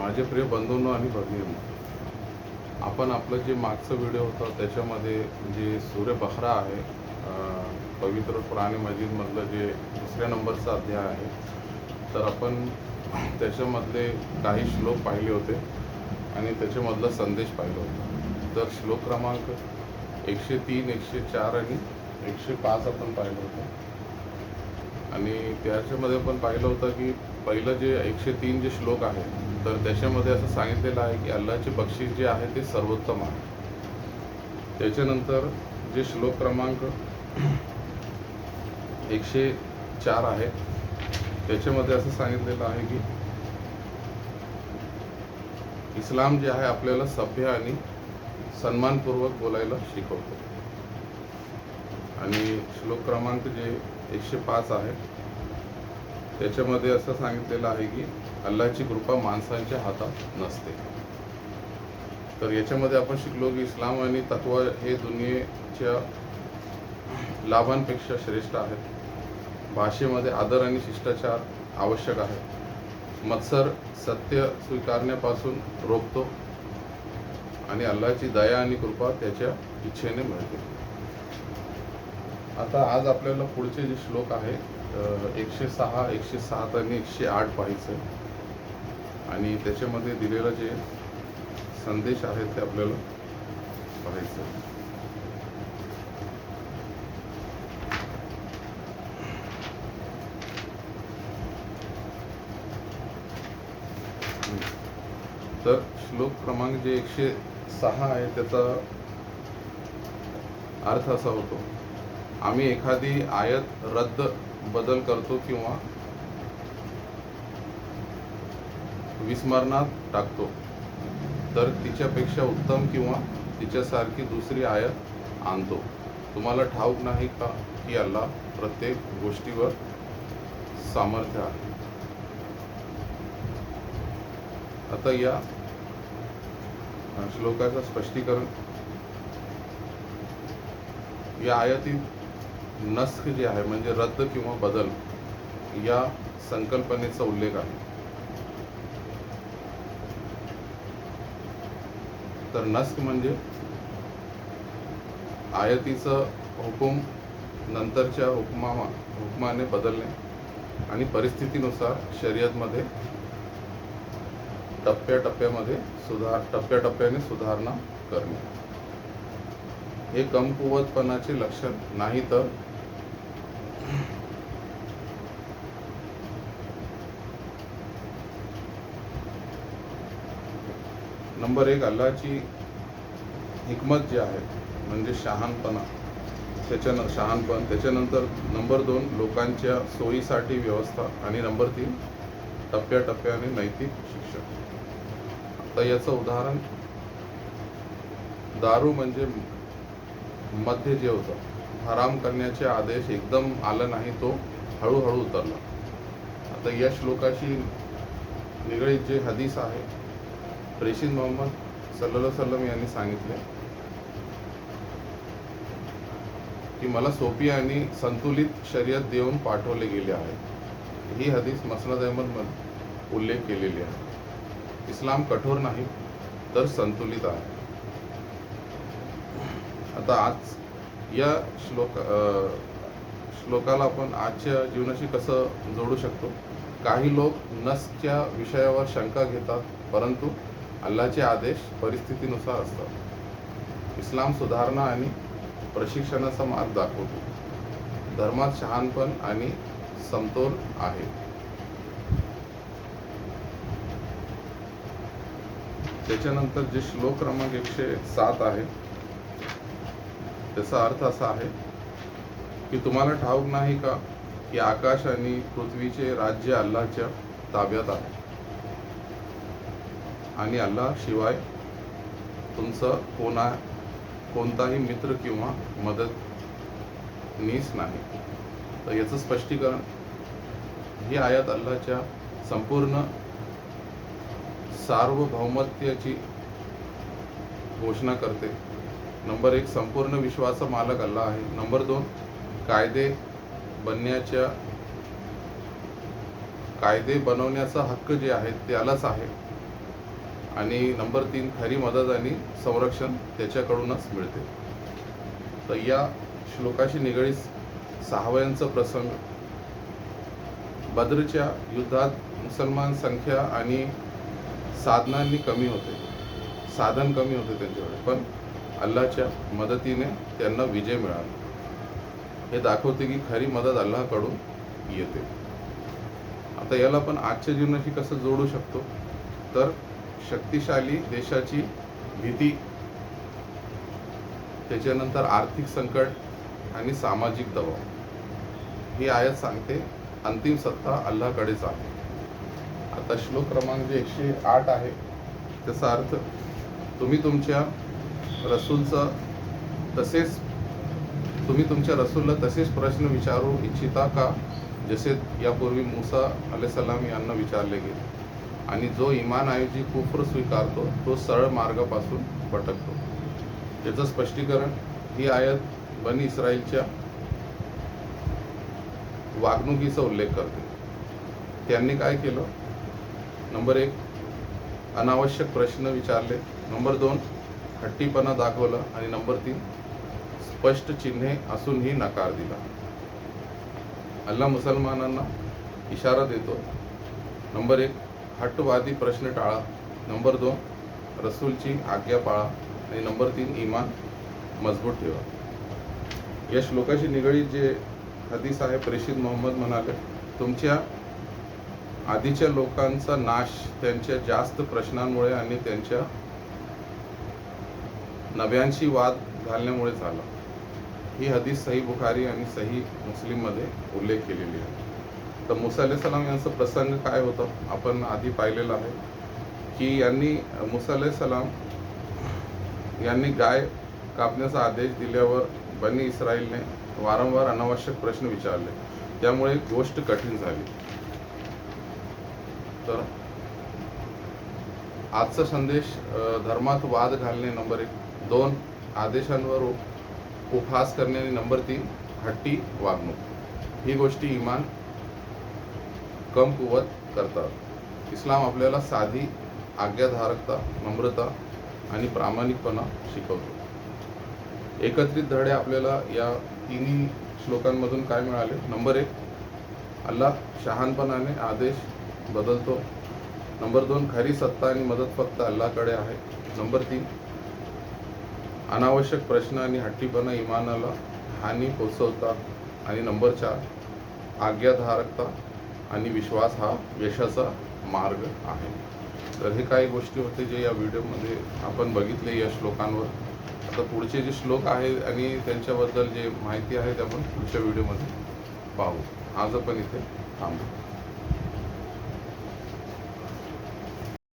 माझे प्रिय बंधूंनो आणि भगिनींनो, आपण आपलं जे मागचं व्हिडिओ होता त्याच्यामध्ये जे सूर्य बकरा आहे, पवित्र कुराण मजीदमधलं जे दुसऱ्या नंबरचा अध्याय आहे, तर आपण त्याच्यामधले काही श्लोक पाहिले होते आणि त्याच्यामधला संदेश पाहिला होता. तर श्लोक क्रमांक 103, 104 आणि 105 आपण पाहिलं होतं. आणि त्याच्यामध्ये पण पाहिलं होतं की पहिलं जे 103 जे श्लोक आहे, तर त्याच्यामध्ये असं सांगितलेलं आहे की अल्लाहचे बक्षीस जे आहे ते सर्वोत्तम आहे. त्याच्यानंतर जे श्लोक क्रमांक 104 आहे, त्याच्यामध्ये असं सांगितलेलं आहे की इस्लाम जे आहे आपल्याला सभ्य आणि सन्मानपूर्वक बोलायला शिकवतो. आणि श्लोक क्रमांक जे 105 आहे, त्याच्यामध्ये असं सांगितलेलं आहे की अल्लाहची कृपा माणसांच्या हातात नसते. तर याच्यामध्ये आपण शिकलो की इस्लाम आणि तत्व हे दुनियेच्या लाभांपेक्षा श्रेष्ठ आहेत. भाषेमध्ये आदर आणि शिष्टाचार आवश्यक आहे. मत्सर सत्य स्वीकारण्यापासून रोखतो आणि अल्लाहची दया आणि कृपा त्याच्या इच्छेने मिळते. आता आज आपल्याला पुढचे जे श्लोक आहे 106, 107 आणि 108 पाहायचं आणि त्याच्यामध्ये दिलेला जे संदेश आहे ते आपल्याला पाहायचं. तर श्लोक क्रमांक जे 106 आहे त्याचा अर्थ असा होतो, आम्ही एखादी आयत रद्द बदल करतो किंवा विस्मरणात टाकतो तर तिच्यापेक्षा उत्तम किंवा तिच्यासारखी दुसरी आयत आणतो. तुम्हाला ठाऊक नाही का की अल्लाह प्रत्येक गोष्टीवर सामर्थ्य आहे. आता या श्लोकाचं स्पष्टीकरण, या आयतीत नस्ख जे आहे म्हणजे रद्द किंवा बदल या संकल्पनेचा उल्लेख आहे. तर नस्ख म्हणजे आयतीचं हुकूम नंतरच्या हुकमाने बदलणे आणि परिस्थितीनुसार शरीयतमध्ये टप्प्याटप्प्याने सुधारणा करणे. हे कमकुवतपणाचे लक्षण नाही तर नंबर 1 अल्लाहची हिकमत जी आहे म्हणजे शहाणपण. त्याच्यानंतर नंबर 2 लोकांच्या सोयीसाठी व्यवस्था आणि नंबर 3 टप्प्याटप्प्याने नैतिक शिक्षण. आता याचं उदाहरण, दारू म्हणजे मध्ये जे होतं हराम करण्याचे आदेश एकदम आला नाही, तो हळूहळू उतरला. आता या श्लोकाशी निगडीत जे हदीस आहे, प्रेषित मोहम्मद सल्लल्लाहु अलैहि वसल्लम यांनी सांगितले की मला सोपी आणि संतुलित शरीयत देऊन पाठवले गेले आहे. ही हदीस मसनद अहमदमध्ये उल्लेख केलेली आहे. इस्लाम कठोर नाही तर संतुलित आहे. आता आज या श्लोकाला आपण आजच्या जीवनाशी कसं जोडू शकतो. काही लोक नस्खच्या विषयावर शंका घेतात, परंतु अल्लाहचे आदेश परिस्थितीनुसार असतात. इस्लाम सुधारणा आणि प्रशिक्षणाचा मार्ग दाखवतो. धर्मात शहाणपण आणि समतोल आहे. त्याच्यानंतर जे श्लोक क्रमांक 107 आहे, त्याचा अर्थ असा आहे की तुम्हाला ठाऊक नाही का की आकाश आणि पृथ्वीचे राज्य अल्लाहच्या ताब्यात आहे आणि अल्लाह शिवाय तुमचा कोणताही मित्र किंवा मदतनीस नाही. तर याचं स्पष्टीकरण, ही आयत अल्लाहच्या संपूर्ण सार्वभौमत्वाची घोषणा करते. नंबर 1 संपूर्ण विश्वाचा मालक अल्लाह आहे. नंबर 2 कायदे बनवण्याचा हक्क जे आहे ते अल्लाहच आहे. आणि नंबर 3 खरी मदत आणि संरक्षण त्याच्याकडूनच मिळते. तर या श्लोकाशी निगडीत सहावयांचा प्रसंग, बद्रच्या युद्धात मुसलमान संख्या आणि साधनांनी कमी होते, साधन कमी होते त्यांच्याकडे, पण अल्लाच्या मदतीने त्यांना विजय मिळाला. हे दाखवते की खरी मदत अल्लाहकडून येते. आता याला पण आजच्या जीवनाशी कसं जोडू शकतो, तर शक्तिशाली देशाची भीती, त्याच्यानंतर आर्थिक संकट आणि सामाजिक दबाव. ही आयत सांगते अंतिम सत्ता अल्लाहकडेच आहे. आता श्लोक क्रमांक जे 108 आहे त्याचा अर्थ, तुम्ही तुमच्या रसूलला तसेच प्रश्न विचारू इच्छिता का, जसे यापूर्वी मूसा अलैहिस्सलाम यांना विचारले गेले, आणि जो ईमानऐवजी कुफ्र स्वीकारतो तो सरळ मार्गापासून भटकतो. याचं स्पष्टीकरण ही आयत बनी इस्रायलच्या वागणुकीचा उल्लेख करते. त्यांनी काय केलं? नंबर 1, अनावश्यक प्रश्न विचारले. नंबर 2, हट्टीपणा दाखवला. आणि नंबर 3, स्पष्ट चिन्हे असूनही नकार दिला. अल्लाह मुसलमानांना इशारा देतो. नंबर 1, हट्टवादी प्रश्न टाळा. नंबर 2, रसूलची आज्ञा पाळा. आणि नंबर 3, ईमान मजबूत ठेवा. या श्लोकाशी निगडीत जे हदीस आहे, प्रेषित मोहम्मद म्हणाले, तुमच्या आधीच्या लोकांचा नाश त्यांच्या जास्त प्रश्नांमुळे आणि त्यांच्या नव्यांशी वाद घालण्यामुळे झाला. ही हदीस सही बुखारी आणि सही मुस्लिममध्ये उल्लेख केलेली आहे. तर मूसा अलैहिस्सलाम यांचा प्रसंग काय होता आपण आधी पाहिलेला आहे की मूसा अलैहिस्सलाम यांनी गाय कापण्याचा आदेश दिल्यावर बनी इस्रायलने वारंवार अनावश्यक प्रश्न विचारले, त्यामुळे गोष्ट कठीण झाली. तर आजचा संदेश, धर्मात वाद घालणे नंबर 1, 2 आदेशांवर उपहास करणे आणि नंबर 3 हट्टी वागणूक. ही गोष्टी ईमान कमकुवत करतात. इस्लाम आपल्याला साधी आज्ञाधारकता, नम्रता आणि प्रामाणिकपणा शिकवतो. एकत्रित धडे आपल्याला या तिन्ही श्लोकांमधून काय मिळाले? नंबर 1, अल्लाह शहाणपणाने आदेश बदलतो. नंबर 2, खरी सत्ता आणि मदत फक्त अल्लाहकडे आहे. नंबर 3, अनावश्यक प्रश्न आणि हट्टीपणा इमानाला हानी पोचवतात. आणि नंबर 4, आज्ञाधारकता आणि विश्वास हा यशाचा मार्ग आहे. तर हे काही गोष्टी होते जे या व्हिडिओमध्ये आपण बघितले या श्लोकांवर. आता पुढचे जे श्लोक आहेत आणि त्यांच्याबद्दल जे माहिती आहे ते आपण पुढच्या व्हिडिओमध्ये पाहू. आज आपण इथे थांबू.